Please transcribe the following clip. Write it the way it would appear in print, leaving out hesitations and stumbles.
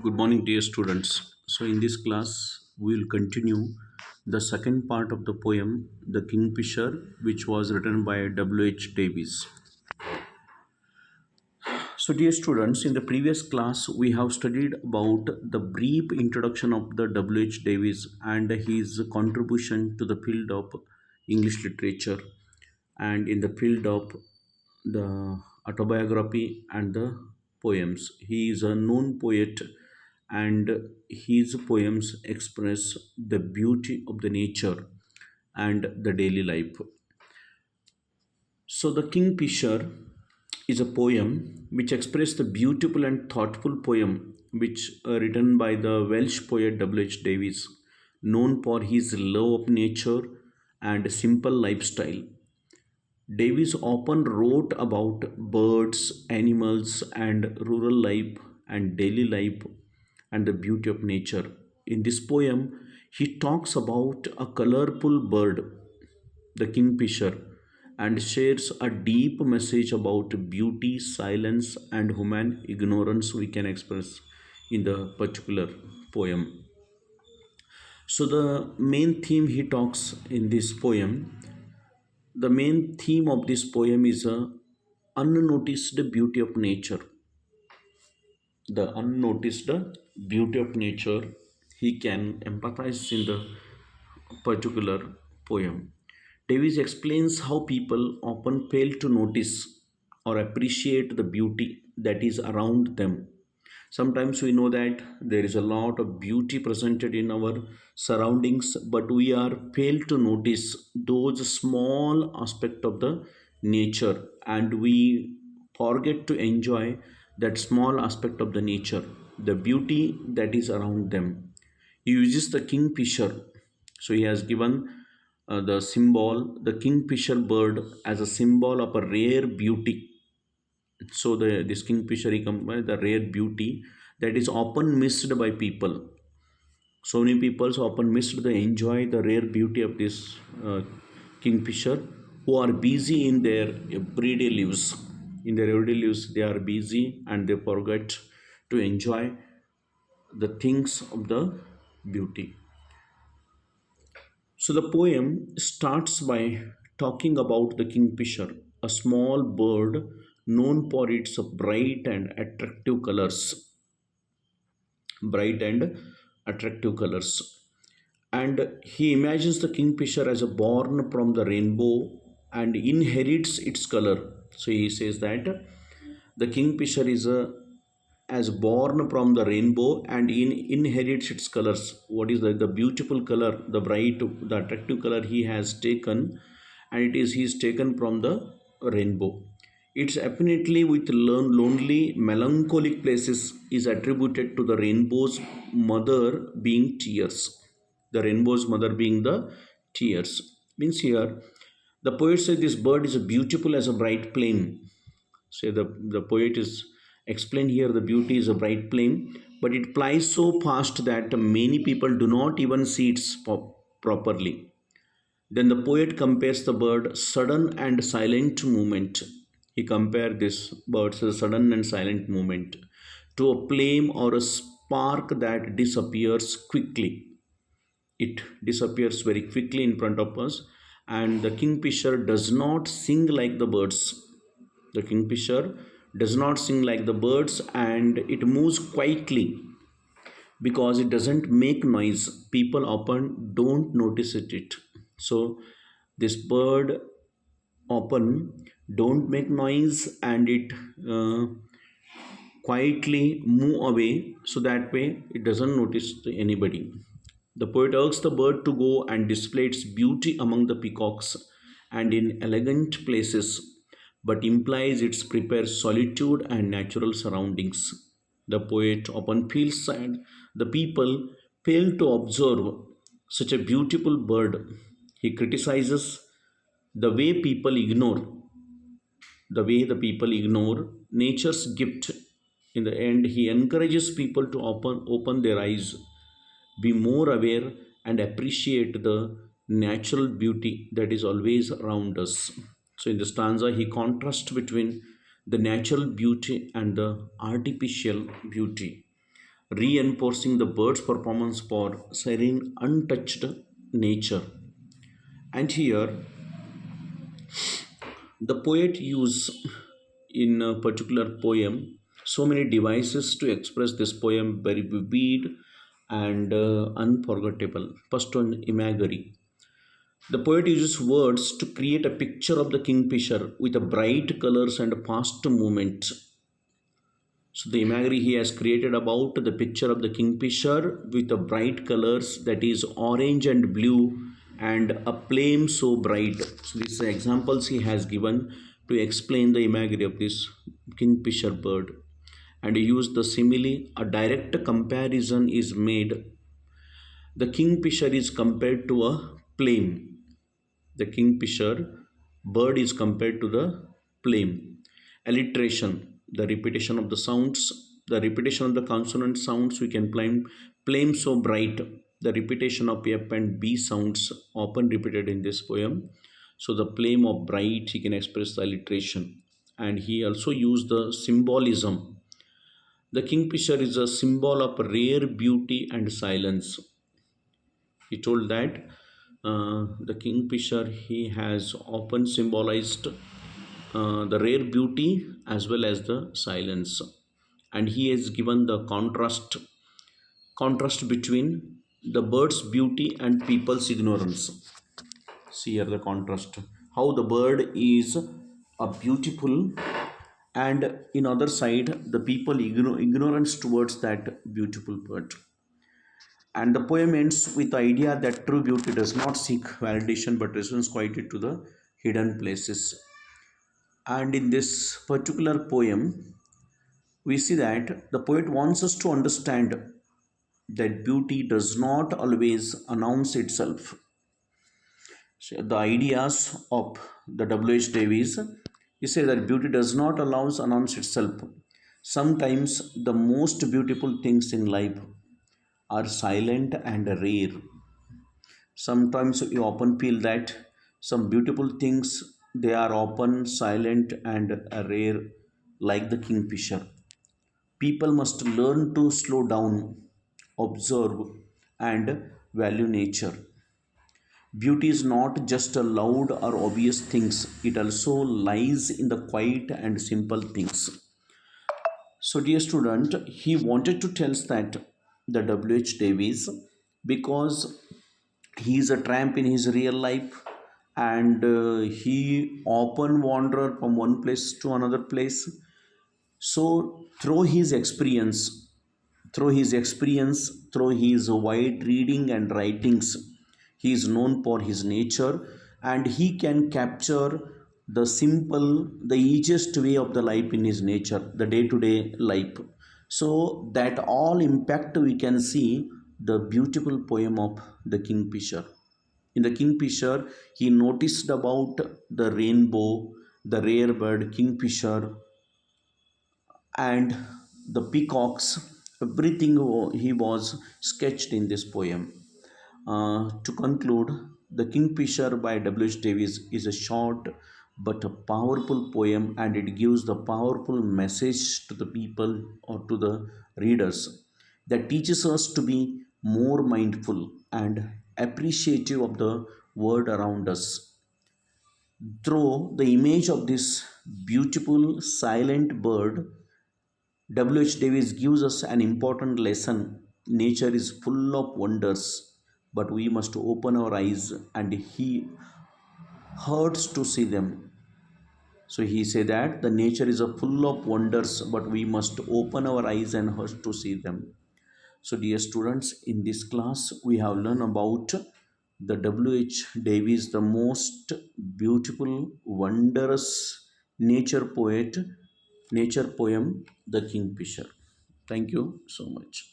Good morning, dear students. So, in this class, we will continue the second part of the poem, The Kingfisher, which was written by W.H. Davies. So, dear students, in the previous class, we have studied about the brief introduction of the W.H. Davies and his contribution to the field of English literature and in the field of the autobiography and the poems. He is a known poet and his poems express the beauty of the nature and the daily life. So, The Kingfisher is a poem which expresses the beautiful and thoughtful poem which written by the Welsh poet W.H. Davies, known for his love of nature and simple lifestyle. Davies often wrote about birds, animals, and rural life and daily life and the beauty of nature. In this poem, he talks about a colorful bird, the kingfisher, and shares a deep message about beauty, silence, and human ignorance we can express in the particular poem. So, the main theme he talks in this poem, the main theme of this poem is a unnoticed beauty of nature. The unnoticed beauty of nature he can empathize in the particular poem. Davies explains how people often fail to notice or appreciate the beauty that is around them. Sometimes we know that there is a lot of beauty presented in our surroundings, but we are fail to notice those small aspect of the nature, and we forget to enjoy that small aspect of the nature, the beauty that is around them. He uses the kingfisher. So he has given the symbol, the kingfisher bird, as a symbol of a rare beauty. So the this kingfisher he combines the rare beauty that is often missed by people. So many people often missed the enjoy the rare beauty of this kingfisher, who are busy in their everyday lives. In their everyday lives, they are busy and they forget to enjoy the things of the beauty. So the poem starts by talking about the kingfisher, a small bird known for its bright and attractive colors. Bright and attractive colors. And he imagines the kingfisher as a born from the rainbow and inherits its color. So he says that the kingfisher is a as born from the rainbow and inherits its colors. What is the beautiful color, the bright, the attractive color he has taken, and it is he is taken from the rainbow. Its affinity with lonely, melancholic places is attributed to the rainbow's mother being tears. The rainbow's mother being the tears. Means here, the poet said this bird is beautiful as a bright flame. Say the poet is explained here the beauty is a bright flame, but it flies so fast that many people do not even see it properly. Then the poet compares the bird sudden and silent movement. He compared this bird's sudden and silent movement to a flame or a spark that disappears quickly. It disappears very quickly in front of us, and the kingfisher does not sing like the birds. The kingfisher does not sing like the birds, and it moves quietly because it doesn't make noise. People often don't notice it. So this bird often don't make noise, and it quietly move away, so that way it doesn't notice anybody. The poet urges the bird to go and display its beauty among the peacocks and in elegant places, but implies its prepared solitude and natural surroundings. The poet often feels sad the people fail to observe such a beautiful bird. He criticizes the way people ignore the people ignore nature's gift. In the end, he encourages people to open their eyes, be more aware, and appreciate the natural beauty that is always around us. So, in the stanza, he contrasts between the natural beauty and the artificial beauty. reinforcing the bird's performance for serene, untouched nature. And here, the poet use in a particular poem so many devices to express this poem very vivid and unforgettable. First one, imagery. The poet uses words to create a picture of the kingfisher with a bright colors and fast movement. So the imagery he has created about the picture of the kingfisher with the bright colors, that is orange and blue and a flame so bright. So these are examples he has given to explain the imagery of this kingfisher bird. And he used the simile. A direct comparison is made. The kingfisher is compared to a flame. The kingfisher bird is compared to the flame. Alliteration, the repetition of the sounds, the repetition of the consonant sounds, we can flame so bright. The repetition of F and B sounds often repeated in this poem. So the flame of bright, he can express the alliteration. And he also used the symbolism. The kingfisher is a symbol of rare beauty and silence. He told that the kingfisher he has often symbolized the rare beauty as well as the silence, and he has given the contrast between the bird's beauty and people's ignorance. See here the contrast, how the bird is a beautiful, and in other side the people ignorance towards that beautiful bird. And the poem ends with the idea that true beauty does not seek validation but returns quietly to the hidden places. And in this particular poem, we see that the poet wants us to understand that beauty does not always announce itself. So the ideas of the W.H. Davies, he said that beauty does not allows announce itself. Sometimes the most beautiful things in life are silent and rare. Sometimes we often feel that some beautiful things they are often silent and rare, like the kingfisher. People must learn to slow down, observe, and value nature. Beauty is not just a loud or obvious things, it also lies in the quiet and simple things. So, dear student, he wanted to tell us that the W.H. Davies, because he is a tramp in his real life, and he often wander from one place to another place. So through his wide reading and writings, he is known for his nature, and he can capture the simple, the easiest way of the life in his nature, the day-to-day life. So that all impact we can see the beautiful poem of the Kingfisher. In the Kingfisher, he noticed about the rainbow, the rare bird Kingfisher, and the peacocks. Everything he was sketched in this poem. To conclude, The Kingfisher by W.H. Davies is a short but a powerful poem, and it gives the powerful message to the people or to the readers that teaches us to be more mindful and appreciative of the world around us. Through the image of this beautiful silent bird, W.H. Davies gives us an important lesson. Nature is full of wonders, but we must open our eyes and he hurts to see them. So he said that the nature is a full of wonders, but we must open our eyes and hurt to see them. So, dear students, in this class we have learned about the W.H. Davies, the most beautiful, wondrous nature poem, The Kingfisher. Thank you so much.